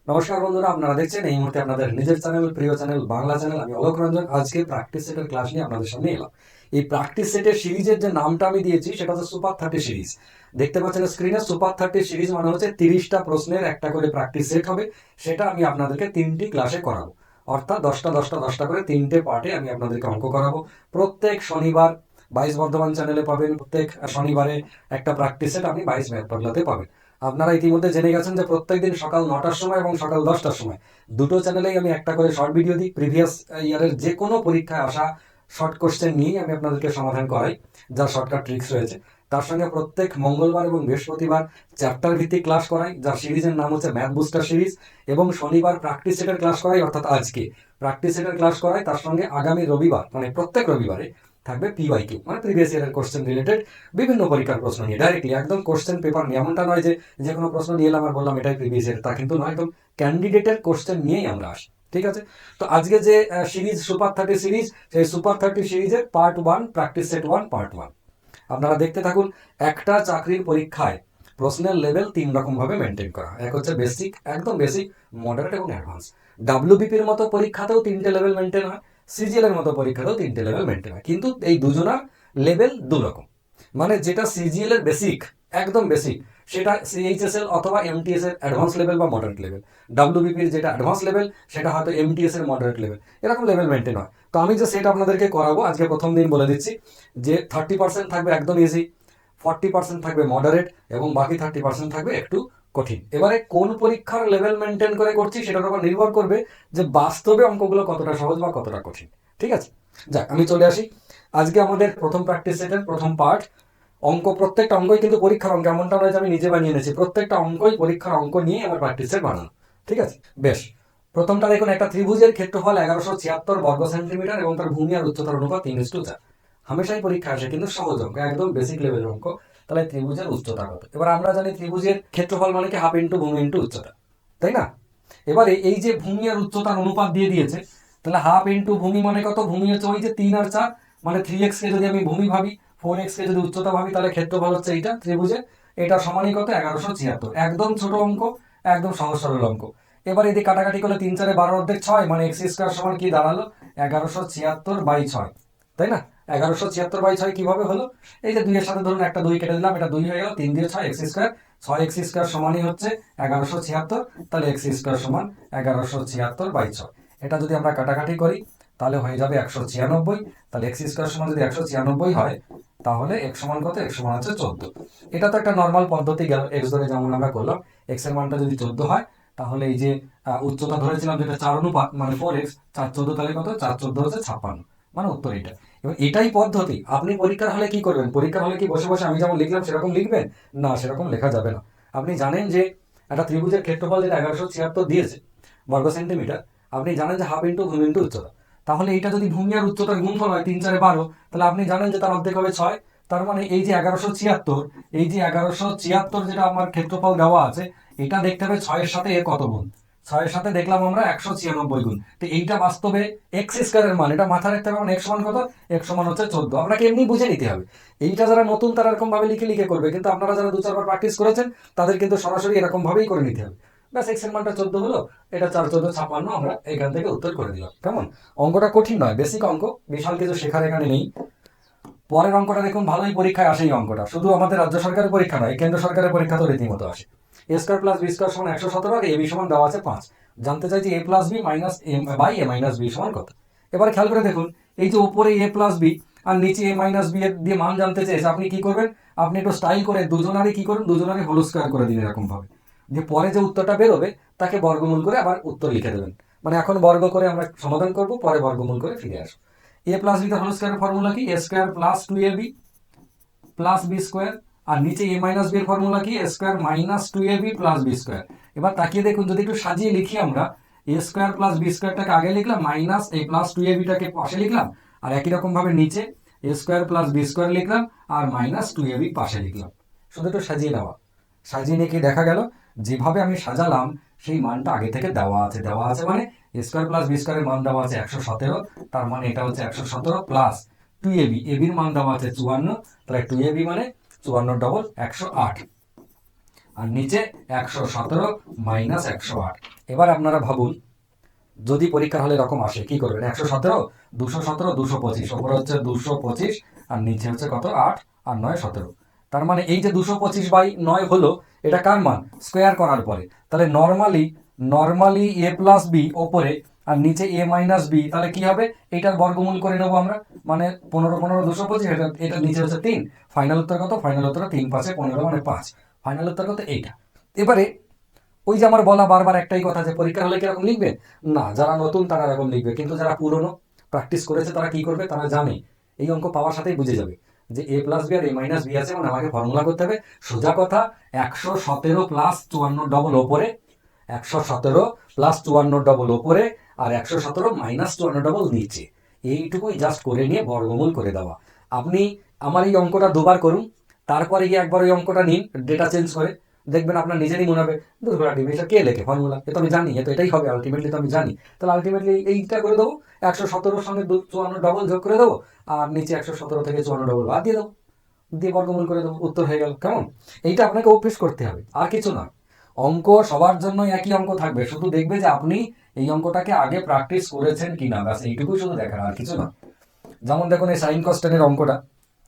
নমস্কার বন্ধুরা, আপনারা দেখছেন এই মুহূর্তে আপনাদের নিজের চ্যানেল, প্রিয় চ্যানেল, বাংলা চ্যানেল। আমি অলোক রঞ্জন। আজকে প্র্যাকটিস সেটের ক্লাস নিয়ে আপনাদের সামনে এলাম। এই প্র্যাকটিস সেটের সিরিজের যে নামটা আমি দিয়েছি সেটা হচ্ছে সুপার 30 সিরিজ। দেখতে পাচ্ছেন স্ক্রিনে, সুপার 30 সিরিজ মানে হচ্ছে 30টা প্রশ্নের একটা করে প্র্যাকটিস সেট হবে। সেটা আমি আপনাদেরকে 3টি ক্লাসে করাবো, অর্থাৎ 10টা করে 3টে পার্টে আমি আপনাদেরকে অঙ্ক করাবো। প্রত্যেক শনিবার 22 বর্ধমান চ্যানেলে পাবেন। প্রত্যেক শনিবারে একটা প্র্যাকটিস সেট আপনি 22 ম্যাথ পাগলাতে পাবেন। আপনারা ইতিমধ্যে জেনে গেছেন যে প্রত্যেকদিন সকাল 9টার সময় এবং সকাল 10টার সময় দুটো চ্যানেলেই আমি একটা করে শর্ট ভিডিও দিই। প্রিভিয়াস ইয়ারের যে কোনো পরীক্ষায় আসা শর্ট কোশ্চেন নিয়েই আমি আপনাদেরকে সমাধান করাই, যার শর্টকাট ট্রিক্স রয়েছে। তার সঙ্গে প্রত্যেক মঙ্গলবার এবং বৃহস্পতিবার চ্যাপ্টার ভিত্তিক ক্লাস করাই, যার সিরিজের নাম হচ্ছে ম্যাথ বুস্টার সিরিজ। এবং শনিবার প্র্যাকটিস সেটের ক্লাস করাই, অর্থাৎ আজকে প্র্যাকটিস সেটের ক্লাস করাই। তার সঙ্গে আগামী রবিবার মানে প্রত্যেক রবিবারে থাকবে পিওয়াইকিউ, মানে প্রিভিয়াস ইয়ারের কোশ্চেন রিলেটেড বিভিন্ন পরীক্ষার প্রশ্ন নিয়ে ডাইরেক্টলি একদম কোশ্চেন পেপার নিয়ে। এমনটা নয় যে কোনো প্রশ্ন নিয়ে এলাম আর বললাম এটাই প্রিভিয়াস ইয়ার, তা কিন্তু নয়। একদম ক্যান্ডিডেটের কোশ্চেন নিয়েই আমরা আসি, ঠিক আছে? তো আজকে যে সিরিজ সুপার 30 সিরিজ, সেই সুপার 30 সিরিজের পার্ট 1 প্র্যাকটিস সেট 1 পার্ট 1 আপনারা দেখতে থাকুন। একটা চাকরির পরীক্ষায় প্রশ্নের লেভেল 3 রকম ভাবে মেনটেন করা হয়। এক হচ্ছে বেসিক, একদম বেসিক, মডারেট এবং অ্যাডভান্স। ডাব্লিউবিপির মতো পরীক্ষাতেও 3টে লেভেল মেনটেন হয়, সিজিএল এর মতো পরীক্ষাতেও 3টে লেভেল মেনটেন হয়, কিন্তু এই দুজনার লেভেল দু রকম। মানে যেটা সিজিএল এর বেসিক, একদম বেসিক, সেটা সিএইচএসএল অথবা এমটিএস এর অ্যাডভান্স লেভেল বা মডারেট লেভেল। ডাব্লিউবিপির যেটা অ্যাডভান্স লেভেল সেটা হয়তো এমটিএস এর মডারেট লেভেল। এরকম লেভেল মেনটেন হয়। তো আমি যে সেটা আপনাদেরকে করাবো আজকে প্রথম দিন বলে দিচ্ছি যে 30% থাকবে একদম ইজি, 40% থাকবে মডারেট এবং বাকি 30% থাকবে একটু কঠিন। এবারে কোন পরীক্ষার লেভেল মেনটেন করে করছি সেটার উপর নির্ভর করবে যে বাস্তবে অঙ্কগুলো কতটা সহজ বা কতটা কঠিন, ঠিক আছে? যাক, আমি চলে আসি। আজকে আমাদের প্রথম প্র্যাকটিস সেটের প্রথম পার্ট অঙ্ক। প্রত্যেকটা অঙ্কই কিন্তু পরীক্ষার অঙ্ক, এমনটা নয় যে আমি নিজে বানিয়ে এনেছি। প্রত্যেকটা অঙ্কই পরীক্ষার অঙ্ক নিয়ে আমার প্র্যাকটিস সেট বানানো, ঠিক আছে? বেশ, প্রথমটা দেখুন, একটা ত্রিভুজের ক্ষেত্রফল 1176 বর্গ সেন্টিমিটার এবং তার ভূমি আর উচ্চতার অনুপাত 3:4। হামেশাই পরীক্ষা আসে, কিন্তু সহজ অঙ্ক, একদম বেসিক লেভেলের অঙ্ক। তাহলে ত্রিভুজের উচ্চতা কত? এবার আমরা জানি ত্রিভুজের ক্ষেত্রফল মানে কি হাফ ইন্টু ভূমি ইন্টু উচ্চতা, তাই না? এবারে এই যে ভূমি আর উচ্চতার অনুপাত দিয়ে দিয়েছে, তাহলে হাফ ইন্টু ভূমি মানে কত? ভূমি হচ্ছে ওই যে 3 আর 4, মানে 3x কে যদি আমি ভূমি ভাবি, 4x কে যদি উচ্চতা ভাবি, তাহলে ক্ষেত্রফল হচ্ছে এইটা ত্রিভুজের। এটা সমানই কত? 1176। একদম ছোট অঙ্ক, একদম সহজ সরল অঙ্ক। এবার এদিকে কাটাকাটি করলে 3 4 12 অর্ধেক 6, মানে এক্স স্কোয়ার সমান কি দাঁড়ালো? 1176/6, তাই না? 1176/6 কিভাবে হলো? এই যে 2 এর সাথে ধরুন একটা 2 কেটে দিলাম, এটা 2 হয়ে গেল। 3 দিয়ে 6 এক্স স্কোয়ার, 6x স্কোয়ার সমানই হচ্ছে 1176। তাহলে এক্স স্কোয়ার সমান 1176/6। এটা যদি আমরা কাটাকাটি করি তাহলে হয়ে যাবে 196। তাহলে এক্স স্কোয়ার সমান যদি 196 হয়, তাহলে এক্স সমান কত? এক্স সমান হচ্ছে 14। এটা তো একটা নর্মাল পদ্ধতি গেল, এক্স ধরে যেমন আমরা করলাম। এক্স এর মানটা যদি 14 হয়, তাহলে এই যে উচ্চতা ধরেছিলাম যেটা 4 অনুপাত মানে 4x, 4 14 তাহলে কত? 4 14 হচ্ছে 56, মানে উত্তর এটা। এবার এটাই পদ্ধতি। আপনি পরীক্ষার হলে কি করবেন? পরীক্ষার হলে কি বসে বসে আমি যেমন লিখলাম সেরকম লিখবেন? না, সেরকম লেখা যাবে না। আপনি জানেন যে একটা ত্রিভুজের ক্ষেত্রফল যেটা 1176 দিয়েছে বর্গ সেন্টিমিটার, আপনি জানেন যে হাফ ইন্টু ভূমি ইন্টু উচ্চতা। তাহলে এইটা যদি ভূমি আর উচ্চতার গুণফল হয় 3 4 12, তাহলে আপনি জানেন যে তার অর্ধেক হবে 6। তার মানে এই যে 1176, এই যে 1176 যেটা আমার ক্ষেত্রফল দেওয়া আছে, এটা দেখতে হবে 6 এর সাথে এর কত গুণ। 6 এর সাথে দেখলাম আমরা 196 গুণ। তো এইটা বাস্তবে এক্স স্কোয়ারের মান, এটা মাথায় রাখতে হবে। মানে এক্স সমান কত? এক্স সমান হচ্ছে 14। আপনাকে এমনি বুঝে নিতে হবে। এইটা যারা নতুন তারা এরকম ভাবে লিখে লিখে করবে, কিন্তু আপনারা যারা 2 4 বার প্র্যাকটিস করেছেন তাদের কিন্তু সরাসরি এরকম ভাবেই করে নিতে হবে। ব্যাস, এক্স এর মানটা 14 হলো, এটা 4 14 56, আমরা এখান থেকে উত্তর করে দিলাম। কেমন? অঙ্কটা কঠিন নয়, বেসিক অঙ্ক, বিশাল কিছু শেখার এখানে নেই। পরের অঙ্কটা দেখুন, ভালোই পরীক্ষায় আসে এই অঙ্কটা। শুধু আমাদের রাজ্য সরকারের পরীক্ষা নয়, কেন্দ্র সরকারের পরীক্ষা তো রীতিমতো আসে। এ স্কোয়ার প্লাস বি স্কোয়ার সমান 117 আর এ বি সমান দেওয়া আছে 5। জানতে চাইছি A plus B minus A by A minus B সমান কত? এবার খেয়াল করে দেখুন, এই যে উপরে এ প্লাস বি আর নিচে এ মাইনাস বি এর দিয়ে মান জানতে চেয়েছে, আপনি কি করবেন? আপনি একটু স্টাইল করে দুজনারই কি করুন, দুজনারই হোল স্কোয়ার করে দিন এরকম ভাবে, যে পরে যে উত্তরটা বেরোবে তাকে বর্গমূল করে আবার উত্তর লিখে দেবেন। মানে এখন বর্গ করে আমরা সমাধান করব, পরে বর্গমূল করে ফিরে আসবো। এ প্লাস বি হোল স্কোয়ারের ফর্মুলা কি? A square plus 2ab plus B square. আর নিচে এ মাইনাস বি এর ফর্মুলা কি? A square minus 2ab plus B square. এবার তাকিয়ে দেখুন, যদি একটু সাজিয়ে লিখি আমরা, এ স্কোয়ার প্লাস বি স্কোয়ারটাকে আগে লিখলাম, মাইনাস এই প্লাস 2abটাকে পাশে লিখলাম, আর একই রকম ভাবে নিচে এ স্কোয়ার প্লাস বি স্কোয়ার লিখলাম আর মাইনাস 2ab পাশে লিখলাম। শুধু একটু সাজিয়ে নেওয়া। সাজিয়ে নিয়ে কি দেখা গেল, যেভাবে আমি সাজালাম সেই মানটা আগে থেকে দেওয়া আছে। দেওয়া আছে মানে এ স্কোয়ার প্লাস বি স্কোয়ারের মান দেওয়া আছে 117, তার মানে এটা হচ্ছে 117 প্লাস 2ab, এবির মান দেওয়া আছে 54, তাহলে 2ab মানে 54 ডবল 108। আর নিচে 117 মাইনাস 108। এবার আপনারা ভাবুন, যদি পরীক্ষার হলে এরকম আসে কি করবেন? 117, 217, 225, ওপরে হচ্ছে 225 আর নিচে হচ্ছে কত? 8 আর 9 17। তার মানে এই যে 225/9 হলো, এটা কার মান? স্কোয়ার করার পরে। তাহলে নর্মালি a প্লাস বি ওপরে আর নিচে a মাইনাস বি, তাহলে কি হবে? এটার বর্গমূল করে নেবো আমরা, মানে 15 15 225, এটা নিচে হচ্ছে 3। ফাইনাল উত্তর কত? ফাইনাল উত্তর 3 5 15 মানে 5। ফাইনাল উত্তর কত? এইটা। এবারে ওই যে আমার বলা বারবার একটাই কথা, যে পরীক্ষা হলে কিরকম লিখবে না, যারা নতুন তারা এরকম লিখবে, কিন্তু যারা পুরনো প্র্যাকটিস করেছে তারা কি করবে? তারা জানে এই অঙ্ক পাওয়ার সাথেই বুঝে যাবে যে a প্লাস বি আর a মাইনাস বি আছে, মানে আমাকে ফর্মুলা করতে হবে। সোজা কথা, 117 প্লাস 54 ডবল ওপরে, 117 প্লাস 54 ডবল ওপরে আর 117 মাইনাস 54 ডবল নিচে, এইটুকুই জাস্ট করে নিয়ে বর্গমূল করে দেওয়া। আপনি আমার এই অঙ্কটা দুবার করুন, তারপরে গিয়ে একবার ওই অঙ্কটা নিন ডেটা চেঞ্জ করে, দেখবেন আপনার নিজেরই মনে হবে দুর্ঘটনা এটা কে লেখে ফর্মুলা, এ তো আমি জানি, তো এটাই হবে আলটিমেটলি, তো আমি জানি। তাহলে আলটিমেটলি এইটা করে দেবো, 117 সঙ্গে 54 ডবল যোগ করে দেবো আর নিচে 117 থেকে 54 ডবল বাদ দিয়ে দেবো, দিয়ে বর্গমূল করে দেবো, উত্তর হয়ে গেল। কেমন? এইটা আপনাকে অভ্যেস করতে হবে, আর কিছু না। অঙ্ক সবার জন্য একই অঙ্ক থাকবে, শুধু দেখবে যে আপনি এই অঙ্কটাকে আগে প্র্যাকটিস করেছেন কিনা, ব্যাস এইটুকুই শুধু দেখার, আর কিছু না। যেমন দেখুন এই সাইন কস টেনের অঙ্কটা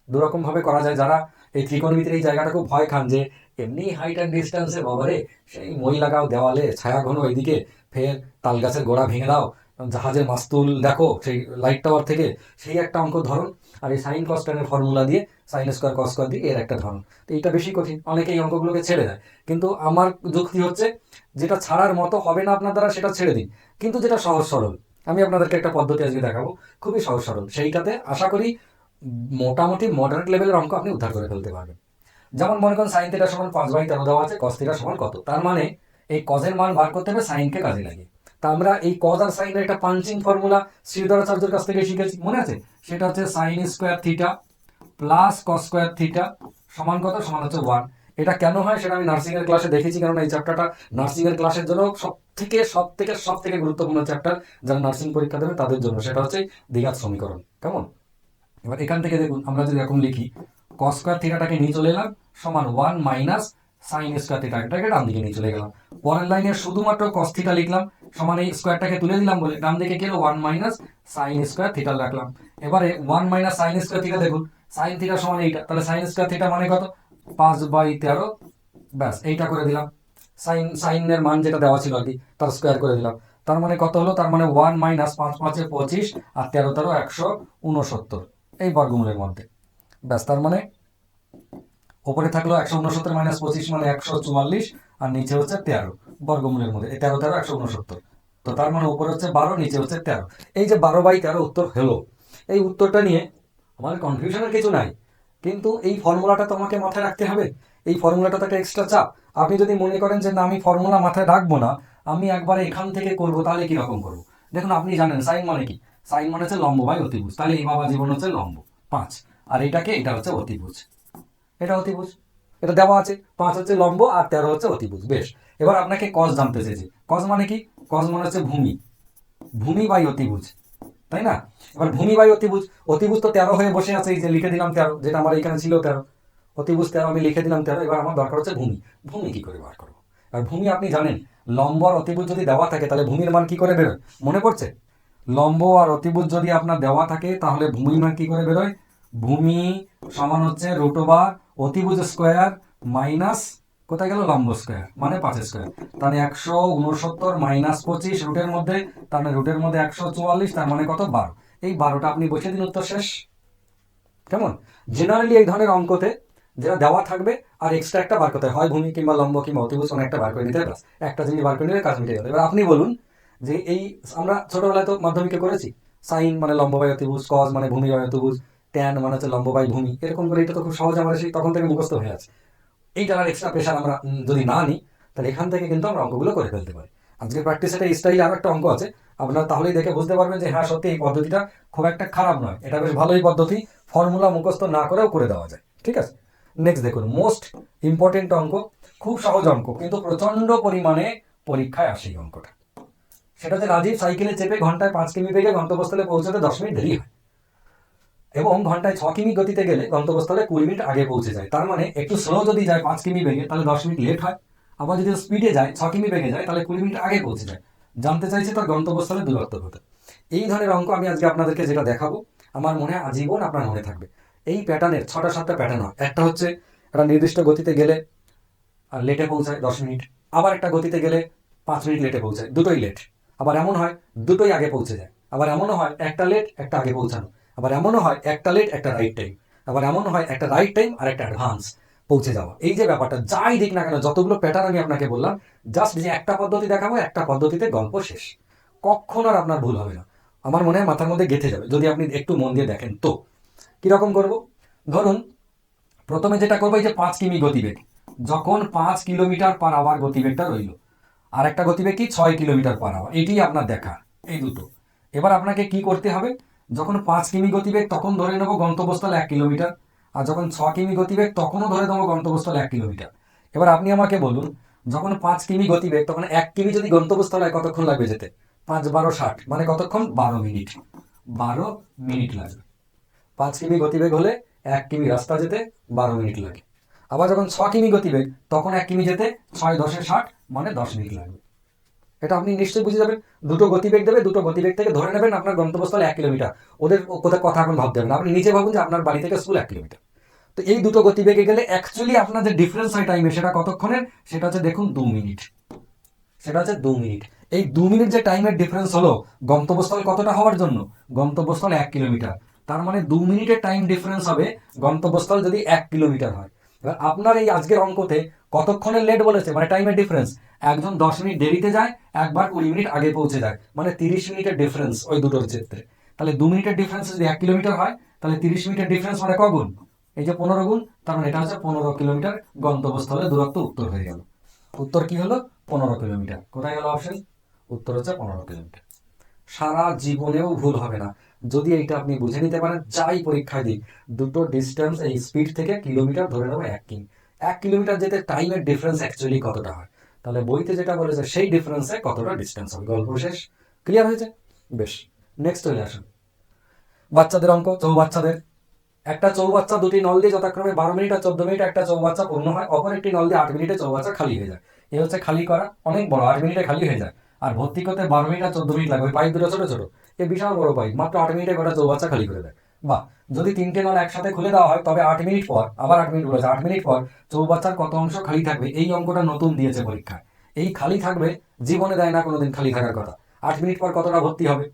দুরকম ভাবে করা যায়। যারা এই ত্রিকোণমিতির এই জায়গাটা খুব ভয় খান যে এমনি হাইট অ্যান্ড ডিস্টেন্সে বাবারে সেই মই লাগাও দেওয়ালে, ছায়া ঘন ওইদিকে, ফের তাল গাছের গোড়া ভেঙে দাও, জাহাজের মাস্তুল দেখো সেই লাইট টাওয়ার থেকে, সেই একটা অঙ্ক ধরুন। আর এই সাইন কস টেনের ফর্মুলা দিয়ে সাইন স্কোয়ার কস স্কোয়ার দিয়ে এর একটা ধরুন। তো এইটা বেশি কঠিন, অনেকে এই অঙ্কগুলোকে ছেড়ে দেয়, কিন্তু আমার যুক্তি হচ্ছে যেটা ছাড়ার মতো হবে না আপনার দ্বারা সেটা ছেড়ে দিন, কিন্তু যেটা সহজ সরল, আমি আপনাদেরকে একটা পদ্ধতি আজকে দেখাবো, খুবই সহজ সরল, সেইটাতে আশা করি মোটামুটি মডারেট লেভেলের অঙ্ক আপনি উদ্ধার করে ফেলতে পারবেন। যেমন মনে করেন সাইন থিটা সমান 5/13 দেওয়া আছে, কস থিটা সমান কত, তার মানে এই কজের মান বার করতে হবে সাইনকে কাজে লাগে। তা আমরা এই কজ আর সাইনের একটা পাঞ্চিং ফর্মুলা শ্রীধরাচার্যের কাছ থেকে শিখেছি, মনে আছে? সেটা হচ্ছে sine square theta plus cos square theta সমান কত? সমান হচ্ছে 1। এটা কেন হয় সেটা আমি নার্সিং এর ক্লাসে দেখেছি, কারণ এই চ্যাপ্টারটা নার্সিং এর ক্লাসের জন্য সব থেকে গুরুত্বপূর্ণ চ্যাপ্টার, যারা নার্সিং পরীক্ষা দেবে তাদের জন্য। সেটা হচ্ছে দ্বিঘাত সমীকরণ। কেমন? এবার এখান থেকে দেখুন, আমরা যদি এরকম লিখি, কস স্কোয়ার থিটাটাকে নিয়ে চলে এলাম, সমান 1 মাইনাস সাইন স্কোয়ার থিটাটাকে ডান দিকে নিয়ে চলে গেলাম। পরের লাইনে শুধুমাত্র কস থিটা লিখলাম, সমান এই স্কোয়ারটাকে তুলে দিলাম বলে ডান দিকে গেলে 1 মাইনাস সাইন স্কোয়ার থিটা রাখলাম। এবারে 1 মাইনাস সাইন স্কোয়ার থিটা দেখুন, সাইন থিটা সমান এইটা, তাহলে সাইন স্কোয়ার থিটা মানে কত? 5/13, ব্যাস এইটা করে দিলাম। সাইনের মান যেটা দেওয়া ছিল আর কি, তার স্কোয়ার করে দিলাম। তার মানে কত হলো? তার মানে 1 মাইনাস 5 5 25 আর 13 13 169 এই বর্গমূলের মধ্যে, ব্যাস। তার মানে ওপরে থাকলো 169 মাইনাস 25 মানে 144 আর নিচে হচ্ছে 13 বর্গমূলের মধ্যে, 13 13 169। তো তার মানে উপরে হচ্ছে 12, নিচে হচ্ছে 13। এই যে 12/13 উত্তর হলো, এই উত্তরটা নিয়ে আমাদের কনফিউশনের কিছু নাই, কিন্তু এই ফর্মুলাটা তোমাকে মাথায় রাখতে হবে। এই ফর্মুলাটা তো একটা এক্সট্রা চাপ। আপনি যদি মনে করেন যে না আমি ফর্মুলা মাথায় রাখবো না, আমি একবারে এখান থেকে করবো, তাহলে কিরকম করবো? দেখুন আপনি জানেন সাইন মানে কি? সাইন মানে হচ্ছে লম্ব বাই অতিভুজ, তাহলে এই বাবা জীবন হচ্ছে লম্ব 5, আর এটা হচ্ছে অতিভুজ, এটা অতিভুজ, এটা দেওয়া আছে। 5 হচ্ছে লম্ব আর 13 হচ্ছে অতিভুজ, বেশ। এবার আপনাকে কস জানতে চেয়েছি, কস মানে কি? কস মানে হচ্ছে ভূমি বাই অতিভুজ, তাই না? এবার ভূমি বাই অতিভুজ, অতিভুজ তো 13 হয়ে বসে আছে, এই যে লিখে দিলাম 13, যেটা আমার এখানে ছিল 13, অতিভুজ 13 আমি লিখে দিলাম 13। এবার আমার দরকার হচ্ছে ভূমি কি করে বার করবো? আর ভূমি আপনি জানেন, লম্ব আর অতিভুজ যদি দেওয়া থাকে তাহলে ভূমির মান কি করে বেরোয় মনে পড়ছে? লম্ব আর অতিভুজ যদি আপনার দেওয়া থাকে তাহলে ভূমির মান কি করে বেরোয়? ভূমি সমান হচ্ছে √, অতিভুজ স্কোয়ার মাইনাস কোথায় গেল? লম্ব স্কোয়ার, মানে 5 স্কোয়ার। তাহলে 169 মাইনাস 25 রুটের মধ্যে, তার মানে রুটের মধ্যে 144, তার মানে কত? 12। এই 12টা আপনি বসিয়ে দিন, উত্তর শেষ। কেমন? জেনারেলি এই ধরনের অঙ্কতে যেটা দেওয়া থাকবে আর এক্সট্রা একটা বার করতে হয় ভূমি কিংবা লম্ব কিংবা অতিভুজ, একটা বার করে নিতে, ব্যাস একটা জিনিস বার করে নিলে কাজ মিটে গেল। এবার আপনি বলুন যে এই আমরা ছোটবেলায় তো মাধ্যমিকে করেছি, সাইন মানে লম্ব বাই অতিভুজ, কজ মানে ভূমি বাই অতিভুজ, ট্যান মানে হচ্ছে লম্ব বাই ভূমি, এরকম করে এটা তো খুব সহজ আমাদের সেই তখন থেকে মুখস্থ হয়ে আছে। এইটার আর এক্সট্রা প্রেশার আমরা যদি না নিই, তাহলে এখান থেকে কিন্তু আমরা অঙ্কগুলো করে ফেলতে পারি। আজকের প্র্যাকটিসের স্টাইলে আরো একটা অঙ্ক আছে, আপনারা তাহলেই দেখে বুঝতে পারবেন যে হ্যাঁ সত্যি এই পদ্ধতিটা খুব একটা খারাপ নয়, এটা বেশ ভালোই পদ্ধতি, ফর্মুলা মুখস্থ না করেও করে দেওয়া যায়। ঠিক আছে, নেক্সট দেখুন, মোস্ট ইম্পর্টেন্ট অঙ্ক, খুব সহজ অঙ্ক কিন্তু প্রচন্ড পরিমাণে পরীক্ষায় আসে এই অঙ্কটা। সেটা হচ্ছে রাজীব সাইকেলে চেপে ঘন্টায় 5 কিমি বেগে গন্তব্যস্থলে পৌঁছাতে 10 মিনিট দেরি হয় এবং ঘন্টায় 6 কিমি গতিতে গেলে গন্তব্যস্থলে 20 মিনিট আগে পৌঁছে যায়। তার মানে একটু স্লো যদি যায় 5 কিমি বেগে, তাহলে 10 মিনিট লেট হয়। আবার যদি স্পিডে যায় 6 কিমি বেগে যায় তাহলে 20 মিনিট আগে পৌঁছে যায়। জানতে চাইছে তার গন্তব্যস্থলের দূরত্ব কত। এই ধরনের অঙ্ক আমি আজকে আপনাদেরকে যেটা দেখাবো আমার মনে হয় আজীবন আপনার মনে থাকবে। এই প্যাটার্নের 6টা-7টা প্যাটার্ন হয়। একটা হচ্ছে একটা নির্দিষ্ট গতিতে গেলে আর লেটে পৌঁছায় 10 মিনিট, আবার একটা গতিতে গেলে 5 মিনিট লেটে পৌঁছায়, দুটোই লেট। আবার এমন হয় দুটোই আগে পৌঁছে যায়। আবার এমনও হয় একটা লেট একটা আগে পৌঁছানো। আবার এমনও হয় একটা লেট একটা রাইট টাইম। আবার এমনও হয় একটা রাইট টাইম আর একটা অ্যাডভান্স পৌঁছে যাওয়া। এই যে ব্যাপারটা যাই দিক না কেন, যতগুলো প্যাটার্ন আমি আপনাকে বললাম, জাস্ট যে একটা পদ্ধতি দেখাবো, একটা পদ্ধতিতে গল্প শেষ। কখন আর আপনার ভুল হবে না, আমার মনে হয় মাথার মধ্যে গেঁথে যাবে যদি আপনি একটু মন দিয়ে দেখেন। তো কিরকম করব, ধরুন প্রথমে যেটা করবো, এই যে 5 কিমি গতিবেগ, যখন 5 কিলোমিটার পার আওয়ার গতিবেগটা রইল, আর একটা গতিবেগ কি 6 কিলোমিটার পার আওয়ার, এটি আপনার দেখা, এই দুটো। এবার আপনাকে কি করতে হবে, যখন 5 কিমি গতিবেগ তখন ধরে নেবো গন্তব্যস্থল 1 কিলোমিটার, আর যখন 6 কিমি গতিবেগ তখনও ধরে নেবো গন্তব্যস্থল 1 কিলোমিটার। এবার আপনি আমাকে বলুন, যখন 5 কিমি গতিবেগ তখন 1 কিমি যদি গন্তব্যস্থল হয় কতক্ষণ লাগবে যেতে? 5 12 60, মানে কতক্ষণ? 12 মিনিট। 12 মিনিট লাগবে। 5 কিমি গতিবেগ হলে 1 কিমি রাস্তা যেতে 12 মিনিট লাগে। আবার যখন 6 কিমি গতিবেগ তখন 1 কিমি যেতে 6 10 60, মানে 10 মিনিট লাগবে। এটা আপনি নিশ্চয়ই বুঝে যাবেন। দুটো গতিবেগ দেবে, দুটো গতিবেগ থেকে ধরে নেবেন আপনার গন্তব্যস্থল 1 কিলোমিটার। ওদের কোথায় কথা এখন ভাবতে হবে না, আপনি নিজে ভাবুন যে আপনার বাড়ি থেকে স্কুল 1 কিলোমিটার। তো এই দুটো গতিবেগে গেলে অ্যাকচুয়ালি আপনার যে ডিফারেন্স হয় টাইমে, সেটা কতক্ষণের? সেটা হচ্ছে দেখুন 2 মিনিট। সেটা হচ্ছে 2 মিনিট। এই 2 মিনিট যে টাইমের ডিফারেন্স হলো গন্তব্যস্থল কতটা হওয়ার জন্য? গন্তব্যস্থল 1 কিলোমিটার। তার মানে 2 মিনিটের টাইম ডিফারেন্স হবে গন্তব্যস্থল যদি 1 কিলোমিটার হয়। এবার আপনার এই আজকের অঙ্কতে কতক্ষণের লেট বলেছে, মানে টাইমের ডিফারেন্স। একজন 10 মিনিট দেরিতে যায়, একবার 20 মিনিট আগে পৌঁছে যায়, মানে 30 মিনিটের ডিফারেন্স ওই দুটোর ক্ষেত্রে। তাহলে 2 মিনিটের ডিফারেন্স যদি 1 কিলোমিটার হয়, তাহলে 30 মিনিটের ডিফারেন্স মানে কগুণ? এই যে 15 গুণ, তার মানে এটা হচ্ছে 15 কিলোমিটার গন্তব্যস্থলের দূরত্ব। উত্তর হয়ে গেল। উত্তর কি হলো? 15 কিলোমিটার। কোথায় গেল অপশন? উত্তর হচ্ছে 15 কিলোমিটার। সারা জীবনেও ভুল হবে না যদি এইটা আপনি বুঝে নিতে পারেন। যাই পরীক্ষায় দিই, দুটো ডিস্টেন্স এই স্পিড থেকে কিলোমিটার ধরে নেবো 1 কিমি। 1 কিলোমিটার যেতে টাইমের ডিফারেন্স অ্যাকচুয়ালি কতটা হয়, তাহলে বইতে যেটা বলেছে সেই ডিফারেন্সে কতটা ডিস্টেন্স হবে। গল্প শেষ। ক্লিয়ার হয়েছে? বেশ, নেক্সট চলে আসুন। বাচ্চাদের অঙ্ক, চৌবাচ্চাদের। একটা চৌবাচ্চা দুটি নল দিয়ে যথাক্রমে 12 মিনিট আর 14 মিনিট একটা চৌবাচ্চা পূর্ণ হয়, অপর একটি নল দিয়ে 8 মিনিটে চৌবাচ্চা খালি হয়ে যায়। এ হচ্ছে খালি করা, অনেক বড়, 8 মিনিটে খালি হয়ে যায়। আর ভর্তি করতে 12 মিনিট আর 14 মিনিট লাগবে। ওই পাইপ দুটো ছোট ছোট, এ বিশাল বড় পাইপ, মাত্র 8 মিনিটে গোটা চৌবাচ্চা খালি করে দেয়। বাহ, যদি 3টে নল একসাথে খুলে দেওয়া হয় তবে 8 মিনিট পর, আবার 8 মিনিট বলেছে, 8 মিনিট পর চৌবাচ্চার কত অংশ খালি থাকবে? এই অঙ্কটা নতুন দিয়েছে পরীক্ষায়। এই খালি থাকবে, জীবনে দেয় না কোনোদিন খালি থাকার কথা। 8 মিনিট পর কতটা ভর্তি হবে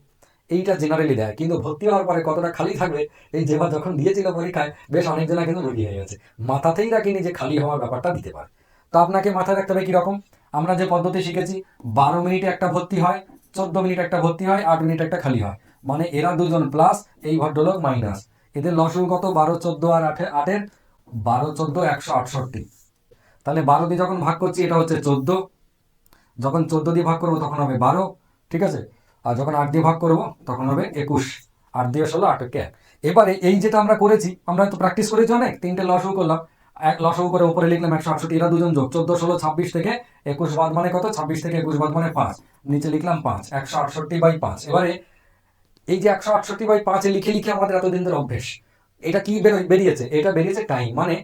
এইটা জেনারেলি দেয়, কিন্তু ভর্তি হওয়ার পরে কতটা খালি থাকবে এই যেবার যখন দিয়েছিল পরীক্ষায়, বেশ অনেকজনা কিন্তু রুগী হয়ে গেছে, মাথাতেই রাখিনি যে খালি হওয়ার ব্যাপারটা দিতে পারে। তো আপনাকে মাথায় রাখতে হবে কিরকম, আমরা যে পদ্ধতি শিখেছি, 12 মিনিটে একটা ভর্তি হয়, 14 মিনিট একটা ভর্তি হয়, 8 মিনিট একটা খালি হয়, মানে এরা দুজন প্লাস, এই ভদ্রলোক মাইনাস। এদের লসগু কত? 12 14 আর 8 12 14 168। তাহলে 12 দিয়ে যখন ভাগ করছি এটা হচ্ছে 14, যখন 14 দিয়ে ভাগ করবো তখন হবে 12, ঠিক আছে। আর যখন 8 দিয়ে ভাগ করবো তখন হবে 21। 8 দিয়ে 16, 8 কে 1। এবারে এই যেটা আমরা করেছি, আমরা তো প্র্যাকটিস করেছি অনেক, 3টে লসগু করলাম, এক লসগু করে উপরে লিখলাম 168, এরা দুজন যোগ, 14 16 26 থেকে 21 বাদ মানে কত? 26 থেকে 21 বাদ মানে 5, নিচে লিখলাম 5, 168/5। এবারে এই যে 168/5 লিখে লিখে আমাদের এতদিন ধরে অভ্যেস, এটা কি বেরিয়েছে? এটা বেরিয়েছে টাইম, মানে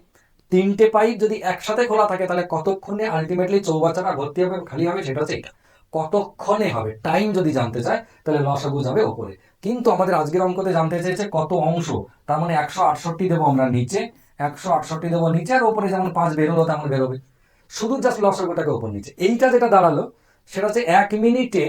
3টে পাইপ যদি একসাথে খোলা থাকে তাহলে কতক্ষণে আলটিমেটলি চৌবাচ্চাটা ভর্তি হবে, খালি হবে, সেটা হচ্ছে এটা। কতক্ষণে হবে, টাইম যদি জানতে চায় তাহলে লসাগু যাবে ওপরে। কিন্তু আমাদের আজকের অঙ্কতে জানতে চেয়েছে কত অংশ, তার মানে 168 দেবো আমরা নিচে, 168 দেবো নিচে, আর ওপরে যেমন 5 বেরোলো তেমন বেরোবে, শুধু জাস্ট লসাগুটাকে ওপর নিচে। এইটা যেটা দাঁড়ালো সেটা হচ্ছে 1 মিনিটে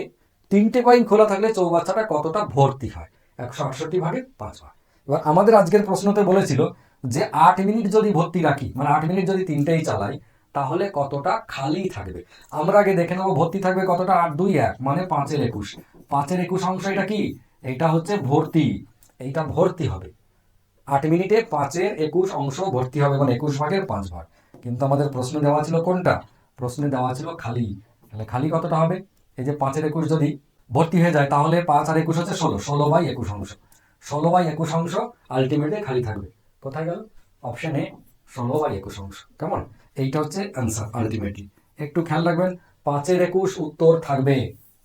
3টে পাইপ খোলা থাকলে চৌবাচ্চাটা কতটা ভর্তি হয়, 168 ভাগে 5 হয়। এবার আমাদের আজকের প্রশ্নতে বলেছিল যে 8 মিনিট যদি ভর্তি রাখি, মানে 8 মিনিট যদি 3টেই চালাই, তাহলে কতটা খালি থাকবে। আমরা আগে দেখে নেবো ভর্তি থাকবে কতটা। 8 2 1, মানে 5 এর 21। 5 এর 21 অংশ এটা কি? এটা হচ্ছে ভর্তি, এইটা ভর্তি হবে। 8 মিনিটে 5 এর 21 অংশ ভর্তি হবে, মানে 21 ভাগের 5 ভাগ। কিন্তু আমাদের প্রশ্ন দেওয়া ছিল কোনটা? প্রশ্নে দেওয়া ছিল খালি। তাহলে খালি কতটা হবে? এই যে 5 এর 21 যদি ভর্তি হয়ে যায় তাহলে 5 আর 21 হচ্ছে 16, 16/21 অংশ। 16/21 অংশ আলটিমেটলি খালি থাকবে। কোথায় গেল? অপশন এ, 16/21 অংশ। কেমন? এইটা হচ্ছে অ্যান্সার আলটিমেটলি। একটু খেয়াল রাখবেন, 5 এর 21 উত্তর থাকবে,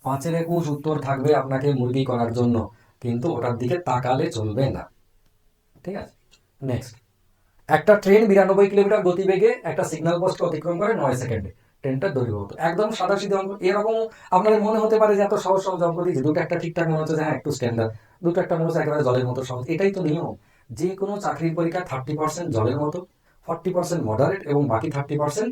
5 এর 21 উত্তর থাকবে আপনাকে মুরগি করার জন্য, কিন্তু ওটার দিকে তাকালে চলবে না, ঠিক আছে। নেক্সট, একটা ট্রেন 92 কিলোমিটার গতিবেগে একটা সিগন্যাল পোস্ট অতিক্রম করে 9 সেকেন্ডে। ট্রেনটার দৈর্ঘ্য কত। একদম সাদাসিধে অঙ্ক। এরকম আপনাদের মনে হতে পারে যে এত সহজ সহজ অঙ্ক দিয়েছে, দুটো একটা ঠিকঠাক মনে হচ্ছে যে হ্যাঁ একটু স্ট্যান্ডার্ড, দুটো একটা মনে হচ্ছে একেবারে জলের মতো সহজ। এটাই তো নিয়ম, যে কোনো চাকরির পরীক্ষা 30% জলের মতো, 40% মডারেট এবং বাকি 30%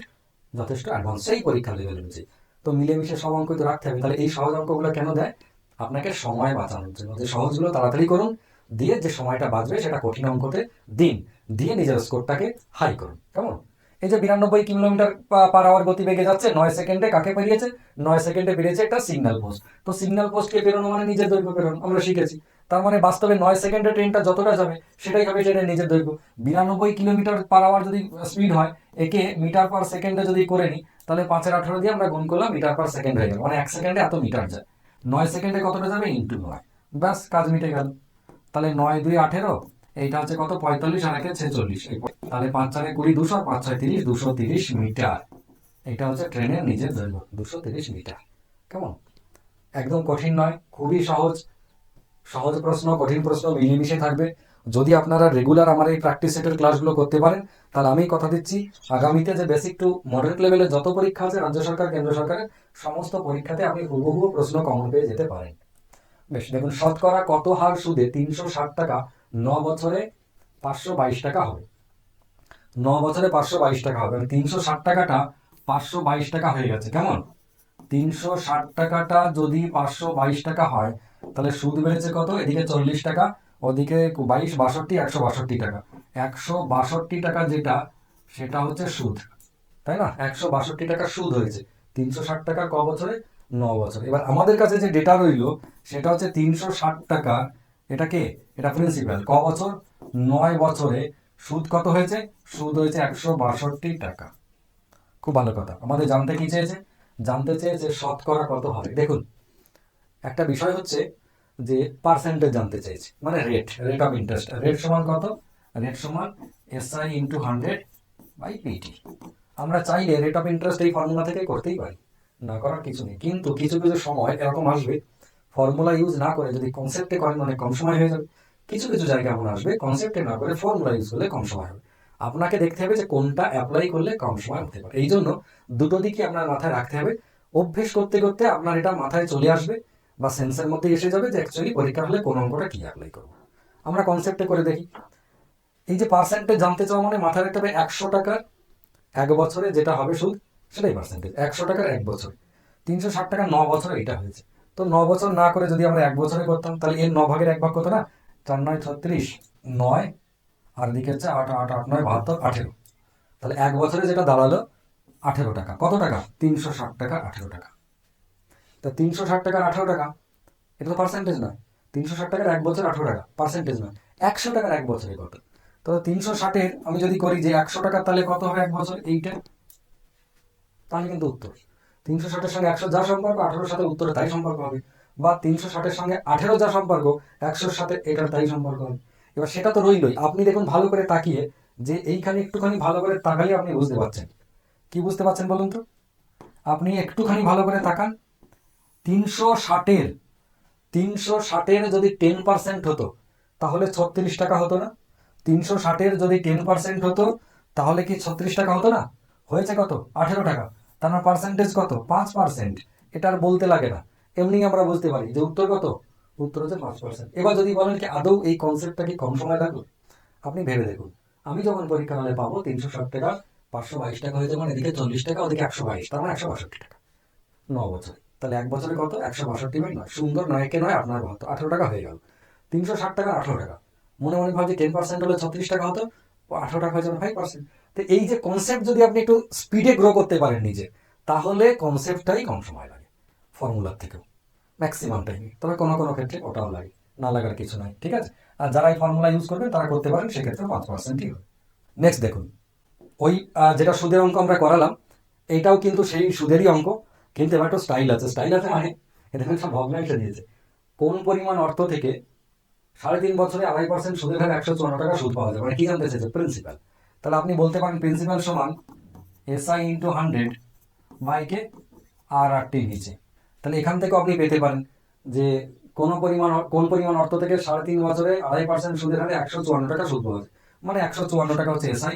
যথেষ্ট অ্যাডভান্স, সেই পরীক্ষা লেভেল অনুযায়ী। তো মিলেমিশে সব অঙ্ক তো রাখতে হবে। তাহলে এই সহজ অঙ্কগুলো কেন দেয়? আপনাকে সময় বাঁচানোর জন্য, যে সহজগুলো তাড়াতাড়ি করুন, দিয়ে যে সময়টা বাঁচবে সেটা কঠিন অঙ্কতে দিন, দিয়ে নিজের স্কোরটাকে হাই করুন। কেমন? এই যে 92 কিলোমিটার পার আওয়ার গতিবেগে যাচ্ছে 9 সেকেন্ডে, কাকে পেরিয়েছে? 9 সেকেন্ডে পেরিয়েছে একটা সিগন্যাল পোস্ট। তো সিগন্যাল পোস্টকে পেরোনো মানে নিজের দৈর্ঘ্য পেরোনো, আমরা শিখেছি। তার মানে বাস্তবে 9 সেকেন্ডে ট্রেনটা যতটা যাবে সেটাই হবে ট্রেনের নিজের দৈর্ঘ্য। 92 কিলোমিটার পার আওয়ার যদি স্পিড হয়, একে মিটার পার সেকেন্ডে যদি করে নিই, তাহলে 5-18 দিয়ে আমরা গুণ করলাম, মিটার পার সেকেন্ড হয়ে গেল, মানে 1 সেকেন্ডে এত মিটার যায়। 9 সেকেন্ডে কতটা যাবে? ইন্টু 9, ব্যাস কাজ মিটে গেল। তাহলে 9 2 18, এইটা হচ্ছে কত? 45, আর একে 46। তাহলে 5 4 20, 200, আর 5 6 30, 230 মিটার। এটা হচ্ছে ট্রেনের নিজের দৈর্ঘ্য, 230 মিটার। কেমন? একদম কঠিন নয়, খুবই সহজ। সহজ প্রশ্ন, কঠিন প্রশ্ন মিলেমিশে থাকবে। যদি আপনারা রেগুলার আমার এই প্র্যাকটিস সেটের ক্লাসগুলো করতে পারেন, তাহলে আমি কথা দিচ্ছি আগামীতে যে বেসিক টু মডারেট লেভেলের যত পরীক্ষা আছে রাজ্য সরকার কেন্দ্র সরকারের, সমস্ত পরীক্ষাতে আপনি হুবহু প্রশ্ন কমন পেয়ে যেতে পারেন। বেশ, দেখুন, শতকরা কত হার সুদে 360 টাকা 9 বছরে 522 টাকা হবে? 9 বছরে 522 টাকা হবে। 360 টাকাটা 522 টাকা হয়ে গেছে। কেমন? 360 টাকাটা যদি 522 টাকা হয়, তাহলে সুদ বেড়েছে কত? এদিকে 40 টাকা, ওদিকে 22 62, 162 টাকা। 162 টাকা যেটা, সেটা হচ্ছে সুদ, তাই না? 162 টাকা সুদ হয়েছে 360 টাকা ক বছরে? 9 বছর। এবার আমাদের কাছে যে ডেটা রইলো সেটা হচ্ছে 360 টাকা, এটা কে? এটা প্রিন্সিপাল। ক বছর? 9 বছরে। সুদ কত হয়েছে? সুদ হয়েছে 162 টাকা। খুব ভালো কথা। আমাদের জানতে কি চেয়েছে? জানতে চেয়েছে শতকরা কত হবে। দেখুন, একটা বিষয় হচ্ছে যে পার্সেন্টেজ জানতে চেয়েছে, মানে রেট অফ ইন্টারেস্ট। রেট সমান কত? রেট সমান SI ইন্টু 100/PT। আমরা চাইলে রেট অফ ইন্টারেস্ট এই ফর্মুলা থেকে করতেই পারি, না করার কিছু নেই। কিন্তু কিছু কিছু সময় এরকম আসবে, ফর্মুলা ইউজ না করে যদি কনসেপ্টে করেন অনেক কম সময় হয়ে যাবে। কিছু কিছু জায়গায় এমন আসবে কনসেপ্টে না করে ফর্মুলা ইউজ করলে কম সময় হবে। আপনাকে দেখতে হবে যে কোনটা অ্যাপ্লাই করলে কম সময় হতে পারে। এই জন্য দুটো দিকই আপনার মাথায় রাখতে হবে। অভ্যেস করতে করতে আপনার এটা মাথায় চলে আসবে বা সেন্সের মধ্যে এসে যাবে যে অ্যাকচুয়ালি পরীক্ষা হলে কোন অঙ্কটা কি অ্যাপ্লাই করবো। আমরা কনসেপ্টে করে দেখি। এই যে পার্সেন্টেজ জানতে চাওয়া মানে মাথায় রাখতে হবে 100 টাকার 1 বছরে যেটা হবে সুদ, সেটাই পার্সেন্টেজ। 100 টাকার 1 বছরে। 360 টাকা 9 বছরে এটা হয়েছে। তো 9 বছর না করে যদি আমরা 1 বছরে করতাম, তাহলে এর 9 ভাগের 1 ভাগ কত না? 4 9 36, 9, আর দিকে হচ্ছে 8 8 8 9 72, 18। তাহলে 1 বছরে যেটা দাঁড়ালো 18 টাকা। কত টাকা? 360 টাকা 18 টাকা। তা 360 টাকার 18 টাকা, এটা তো পার্সেন্টেজ নয়। 360 টাকার 1 বছর 18 টাকা, পার্সেন্টেজ নয়। 100 টাকার 1 বছরে কত? তো 360-এর আমি যদি করি যে 100 টাকা, তাহলে কত হবে 1 বছর? এইটা। তাহলে কিন্তু উত্তর 360-এর সঙ্গে 100 যা সম্পর্ক, 18-এর সাথে উত্তরে তাই সম্পর্ক হবে। বা 360-এর সঙ্গে 18 যা সম্পর্ক, 100-এর সাথে এটার তাই সম্পর্ক হবে। এবার সেটা তো রইলই। আপনি দেখুন ভালো করে তাকিয়ে, যে এইখানে একটুখানি ভালো করে তাকালে আপনি বুঝতে পারছেন। কি বুঝতে পারছেন বলুন তো? আপনি একটুখানি ভালো করে তাকান। 360-এর 360-এর যদি 10% হতো, তাহলে 36 টাকা হতো না? 360-এর যদি 10% হতো, তাহলে কি 36 টাকা হতো না? হয়েছে কত? 18 টাকা। তার মানে পার্সেন্টেজ কত? 5%। এটা আর বলতে লাগে না, এমনি আমরা বুঝতে পারি যে উত্তর কত। উত্তর হচ্ছে 5%। এবার যদি বলেন কি আদৌ এই কনসেপ্টটা কি কম সময় লাগলো, আপনি ভেবে দেখুন। আমি যখন পরীক্ষা হলে পাবো 360 টাকা 522 টাকা হয়ে যাবে, মানে এদিকে 40 টাকা, ওদিকে 122, তার মানে 162 টাকা। 9 বছরে। তাহলে 1 বছরে কত? 162/9। সুন্দর, 9 কে 9 আপনার 18 টাকা হয়ে গেল। 360 টাকা 18 টাকা। মনে মনে ভাবছি 10% হলে 36 টাকা হতো, 18 টাকা হয়ে যাবে 5%। তো এই যে কনসেপ্ট যদি আপনি একটু স্পিডে গ্রো করতে পারেন নিজে, তাহলে কনসেপ্টটাই কম সময় লাগে ফর্মুলার থেকেও, ম্যাক্সিমাম টাইমে। তবে কোনো কোনো ক্ষেত্রে ওটাও লাগে, না লাগার কিছু নাই, ঠিক আছে? আর যারা এই ফর্মুলা ইউজ করবেন তারা করতে পারেন, সেক্ষেত্রে 5%ই হবে। নেক্সট দেখুন, ওই যেটা সুদের অঙ্ক আমরা করালাম, এইটাও কিন্তু সেই সুদেরই অঙ্ক, কিন্তু এবার একটু স্টাইল আছে। স্টাইল আছে মানে এটা সব ভগ্নাংশে দিয়েছে। কোন পরিমাণ অর্থ থেকে 3.5 বছরে 2.5% সুদের হারে 154 টাকা সুদ পাওয়া যায়, মানে কি জানতে চেয়েছে? প্রিন্সিপাল। তাহলে আপনি বলতে পারেন প্রিন্সিপাল সমান SI ইন্টু 100/কে RRT নিচে। তাহলে এখান থেকে আপনি পেতে পারেন যে কোন পরিমাণ অর্থ থেকে 3.5 বছরে 2.5% সুদের হারে 154 টাকা সুদ পাওয়া যায়, মানে 154 টাকা হচ্ছে SI।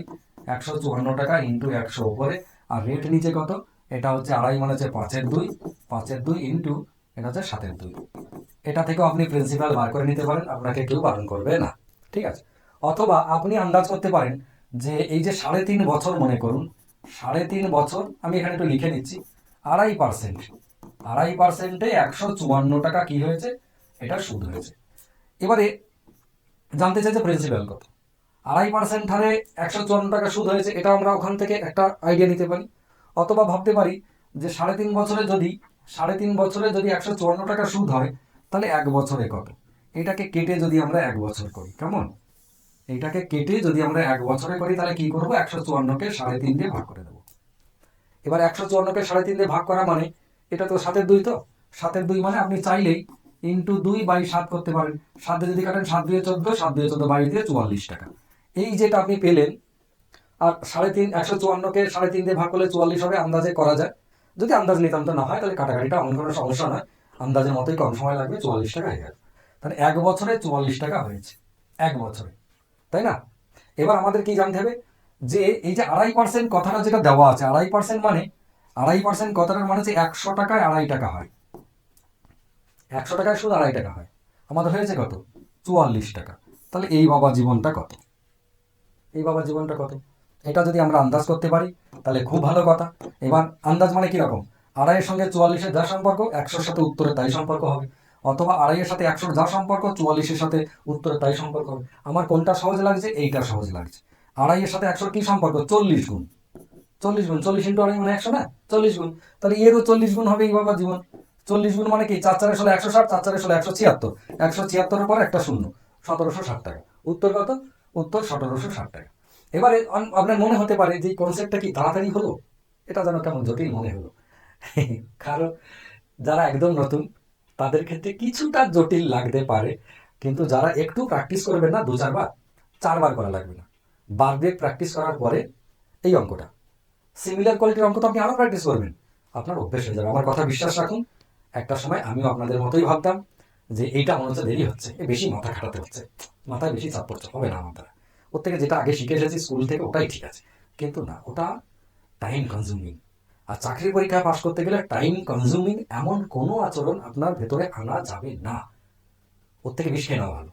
154 টাকা ইন্টু 100 উপরে, আর রেট নিচে কত? এটা হচ্ছে আড়াই মানে হচ্ছে 5/2, 5/2 ইন্টু এটা হচ্ছে 7/2। এটা থেকেও আপনি প্রিন্সিপাল বার করে নিতে পারেন, আপনাকে কেউ বারণ করবে না, ঠিক আছে। অথবা আপনি আন্দাজ করতে পারেন যে এই যে 3.5 বছর মনে করুন, 3.5 বছর আমি এখানে একটু লিখে নিচ্ছি, 2.5%, 2.5%-এ 154 টাকা কি হয়েছে, এটা সুদ হয়েছে। এবারে জানতে চাইছে প্রিন্সিপাল কত, 2.5% হারে 154 টাকা সুদ হয়েছে, এটা আমরা ওখান থেকে একটা আইডিয়া নিতে পারি। অথবা ভাবতে পারি যে 3.5 বছরে যদি 154 টাকা সুদ হয়, তাহলে 1 বছরে কত, এটাকে কেটে যদি আমরা 1 বছর করি, কেমন, এইটাকে কেটে যদি আমরা 1 বছরে করি, তাহলে কি করবো, 154-কে 3.5 দিয়ে ভাগ করে দেবো। এবার 154-কে 3.5 দিয়ে ভাগ করা মানে এটা তো 7/2, তো 7/2 মানে আপনি চাইলেই ইন্টু 2/7 করতে পারেন। 7 দিয়ে যদি কাটেন 7×2 14, 7×2 14, 22 দিয়ে 44 টাকা। এই যেটা আপনি পেলেন, আর 3.5, 154-কে 3.5 দিয়ে ভাগ করলে 44 হবে, আন্দাজে করা যায়। যদি আন্দাজ নিতাম তো না হয়, তাহলে কাটাকাটিটা অন্য কোনো সমস্যা নয়, আন্দাজের মতোই কম সময় লাগবে, 44 টাকা হয়ে গেল। তাহলে 1 বছরে 44 টাকা হয়েছে, 1 বছরে, তাই না? এবার আমাদের কি জানতে হবে, যে এই যে 2.5% কথাটা যেটা দেওয়া আছে, 2.5% মানে 2.5% কথাটার মানে হচ্ছে 100 টাকায় 2.5 টাকা হয়, 100 টাকায় শুধু 2.5 টাকা হয়, আমাদের হয়েছে কত, 44 টাকা। তাহলে এই বাবা জীবনটা কত, এই বাবা জীবনটা কত, এটা যদি আমরা আন্দাজ করতে পারি তাহলে খুব ভালো কথা। এবার আন্দাজ মানে কিরকম, 2.5-এর সঙ্গে 44-এর যা সম্পর্ক, 100-র সাথে উত্তরের তাই সম্পর্ক হবে। অথবা 2.5-এর সাথে 100-র যা সম্পর্ক, 44-এর সাথে উত্তরের তাই সম্পর্ক হবে। আমার কোনটা সহজ লাগছে, এইটা সহজ লাগছে। 2.5-এর সাথে 100-র কি সম্পর্ক, 40 গুণ, 40 গুণ, 40 ইন্টু 2.5 মানে 100 না, 40 গুণ। তাহলে এরও 40 গুণ হবে এই বাবা জীবন। 40 গুণ মানে কি, 4×4 = 160, 4×4 = 176, 176-এর পর একটা শূন্য, 1760 টাকা। উত্তর কত, উত্তর 1760 টাকা। এবারে আপনার মনে হতে পারে যে কনসেপ্টটা কি তাড়াতাড়ি হলো, এটা যেন কেমন জটিল মনে হলো। কারণ যারা একদম নতুন তাদের ক্ষেত্রে কিছুটা জটিল লাগতে পারে, কিন্তু যারা একটু প্র্যাকটিস করবেন না, 2-4 বার, 4 বার করা লাগবে না, বার দিয়ে প্র্যাকটিস করার পরে এই অঙ্কটা, সিমিলার কোয়ালিটির অঙ্ক তো আপনি আরও প্র্যাকটিস করবেন, আপনার অভ্যেস হয়ে যাবে। আমার কথা বিশ্বাস রাখুন, একটা সময় আমিও আপনাদের মতোই ভাবতাম যে এইটা মনে হচ্ছে দেরি হচ্ছে, বেশি মাথা খাটাতে হচ্ছে, মাথায় বেশি চাপ পড়ছে, হবে না আমার দ্বারা, ওর থেকে যেটা আগে শিখে এসেছি স্কুল থেকে ওটাই ঠিক আছে। কিন্তু না, ওটা টাইম কনজিউমিং, আর চাকরির পরীক্ষায় পাশ করতে গেলে টাইম কনজিউমিং এমন কোনো আচরণ আপনার ভেতরে আনা যাবে না, ওর থেকে বেশি নেওয়া ভালো।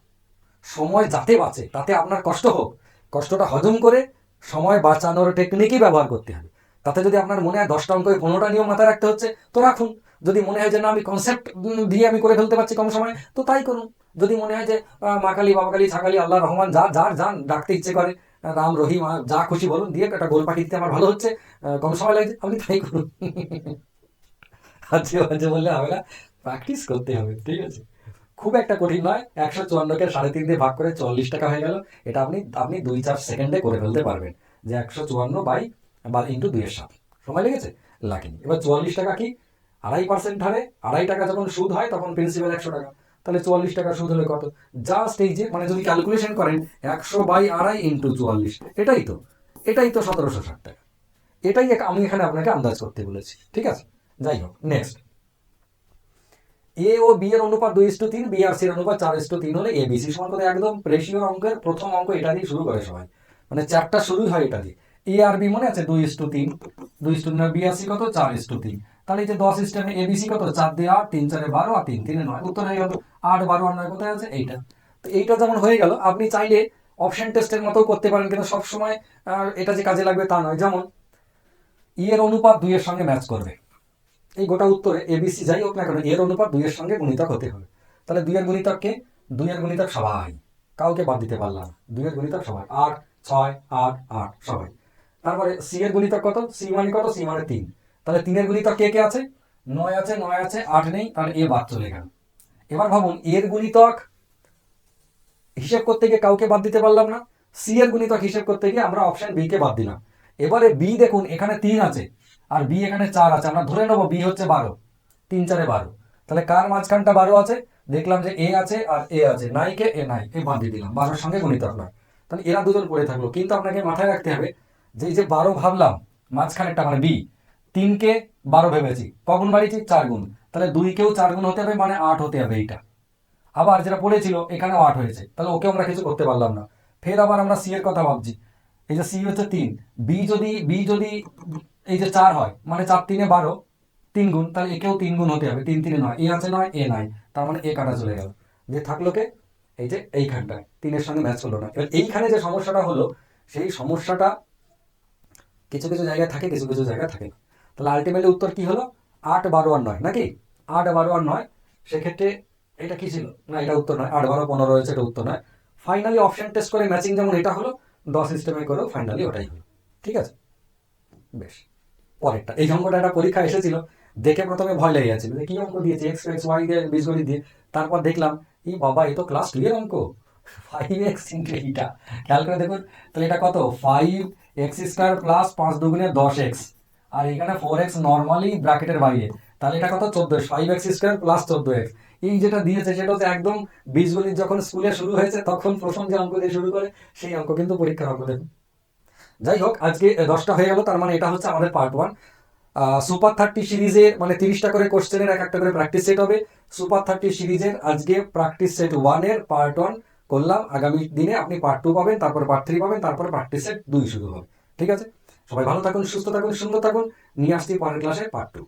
সময় যাতে বাঁচে, তাতে আপনার কষ্ট হোক, কষ্টটা হজম করে সময় বাঁচানোর টেকনিকই ব্যবহার করতে হবে। তাতে যদি আপনার মনে হয় 10টা অঙ্কে 15টা নিয়ম মাথায় রাখতে হচ্ছে, তো রাখুন। যদি মনে হয় যে না, আমি কনসেপ্ট দিয়ে আমি করে ফেলতে পারছি কম সময়ে, তো তাই করুন। যদি মনে হয় যে মা কালী, বাবা কালী, ছাকালী, আল্লাহ রহমান, যার যান ডাকতে ইচ্ছে করে, রাম রহিম, যা খুশি বলুন, দিয়ে একটা গোল পাখি দিতে আমার ভালো হচ্ছে, কম সময় লাগছে, আপনি তাই করুন। আজকে আজকে বললে হবে না, প্র্যাকটিস করতে হবে, ঠিক আছে। খুব একটা কঠিন নয়, 154-কে 3.5 দিয়ে ভাগ করে 44 টাকা হয়ে গেল। এটা আপনি আপনি 2-4 সেকেন্ডে করে ফেলতে পারবেন, যে 154 বা ইন্টু 2-এর 7, সময় লেগেছে, লাগেনি। এবার 44 টাকা কি, 2.5% হারে 2.5 টাকা যখন সুদ হয়, তখন প্রিন্সিপাল 100 টাকা, তাহলে 44 টাকা সুদ হলে কত, জাস্ট এই যে মানে যদি ক্যালকুলেশন করেন 100/2.5 ইন্টু 44, এটাই তো 1760 টাকা। এটাই আমি এখানে আপনাকে আন্দাজ করতে বলেছি, ঠিক আছে। যাই হোক, নেক্সট, এ ও বি এর অনুপাত 2:3, বি আর সির অনুপাত 4:3 হলে এ বি সি সমান কত, একদম রেশিও অঙ্কের প্রথম অঙ্ক এটা দিয়ে শুরু করে সবাই, মানে চ্যাপ্টার শুরুই হয় এটা দিয়ে। এ আর বি মনে আছে 2:3, 2:3, বি আর সি কত 4:3, তাহলে এই যে 10 সিস্টেমে এ বি সি কত, 4 দিয়ে 8, 3 4 12, আর 3 3 9, উত্তর হয়ে গেল 8 12 আর 9 কোথায় আছে, এইটা। তো এইটা যেমন হয়ে গেল, আপনি চাইলে অপশন টেস্টের মতো করতে পারেন, কিন্তু সবসময় এটা যে কাজে লাগবে তা নয়। যেমন এর অনুপাত 2-এর সঙ্গে ম্যাচ করবে, এই গোটা উত্তরে এবিসি যাই হোক না কেন, এর অনুপাত 2-এর সঙ্গে গুণিতক হতে হবে। তাহলে 2-এর গুণিতককে, 2-এর গুণিতক সবাই, কাউকে বাদ দিতে পারলাম, 2-এর গুণিতক সবাই 8, 6, 8, 8 সবাই। তারপরে সি এর গুণিতক কত, সি মানে কত, সি মানে 3, তাহলে 3-এর গুণিতক কে কে আছে, 9 আছে, 9 আছে, 8 নেই, তাহলে এ বাদ চলে গেল। এবার ভাবুন, এর গুণিতক হিসেব করতে গিয়ে কাউকে বাদ দিতে পারলাম না, সি এর গুণিতক হিসেব করতে গিয়ে আমরা অপশন বি কে বাদ দিলাম। এবারে বি দেখুন, এখানে 3 আছে আর বি এখানে 4 আছে, আমরা ধরে নেবো বি হচ্ছে 12, 3 4 12, তাহলে কার মাঝখানটা 12 আছে, দেখলাম যে এ আছে আর এ আছে, নাই কে, এ নাই, এ বাদ দিয়ে দিলাম, 12-এর সঙ্গে গুণিতক নয়, তাহলে এরা দুজন পড়ে থাকলো। কিন্তু আপনাকে মাথায় রাখতে হবে যে এই যে 12 ভাবলাম, মাঝখানেরটা মানে বি, 3-কে 12 ভেবেছি, কখন বাড়িয়েছি, 4 গুণ, তাহলে 2-কেও 4 গুণ হতে হবে, মানে 8 হতে হবে এইটা। আবার যেটা পড়েছিল এখানেও 8 হয়েছে, তাহলে ওকে আমরা কিছু করতে পারলাম না। ফের আবার আমরা সি এর কথা ভাবছি, এই যে সি হচ্ছে 3, বি যদি এই যে 4 হয় মানে 4 3 12, 3 গুণ, তাহলে একেও 3 গুণ হতে হবে, 3 3 9, এ আছে 9, এ নাই, তার মানে এ কাটা চলে গেল, যে থাকলো কে, এই যে এইখানটায় 3-এর সঙ্গে ম্যাচ হলো না। এবার এইখানে যে সমস্যাটা হলো, সেই সমস্যাটা কিছু কিছু জায়গায় থাকে, কিছু কিছু জায়গায় থাকে না। তাহলে আলটিমেটলি উত্তর কি হলো, 8 12 আর 9 নাকি, 8 12 আর 9। সেক্ষেত্রে এটা কি ছিল, না এটা উত্তর নয়, 8 12 15 রয়েছে, এটা উত্তর নয়। ফাইনালি অপশন টেস্ট করে ম্যাচিং যেমন এটা হলো, ডট সিস্টেমে করেও ফাইনালি ওটাই হলো। ঠিক আছে, বেশ। পরেরটা, এই অঙ্কটা একটা পরীক্ষা এসেছিল, দেখে প্রথমে ভয় লেগে গেছিল যে কি অঙ্ক দিয়েছে, এক্স এক্স ওয়াই দিয়ে বীজগণিত দিয়ে। তারপর দেখলাম, ই বাবা, এ তো ক্লাস 2 এর অঙ্ক, 5x ইন্টু এইটা, খেয়াল করে দেখুন, তাহলে এটা কত, 5x² প্লাস 5 দুগুণে 10x, আর এখানে 4x নর্মালি ব্র্যাকেটের বাইরে, তাহলে এটা কত, 14, 5x² প্লাস 14x। এই যেটা দিয়েছে সেটা হচ্ছে একদম বীজগণিত যখন স্কুলে শুরু হয়েছে তখন প্রথম যে অঙ্ক দিয়ে শুরু করে, সেই অঙ্ক কিন্তু পরীক্ষার অঙ্ক দেখুন। যাই হোক, আজকে 10টা হয়ে গেল, তার মানে এটা হচ্ছে আমাদের পার্ট 1। সুপার 30 সিরিজের মানে 30টা করে কোশ্চেনের এক একটা করে প্র্যাকটিস সেট হবে। সুপার 30 সিরিজের আজকে প্র্যাকটিস সেট 1 এর পার্ট 1 করলাম। আগামী দিনে আপনি পার্ট 2 পাবেন, তারপর পার্ট 3 পাবেন, তারপর প্র্যাকটিস সেট 2 শুরু হবে। ঠিক আছে, সবাই ভালো থাকুন, সুস্থ থাকুন, সুন্দর থাকুন। নিয়ে আসছি পরের ক্লাসে পার্ট 2।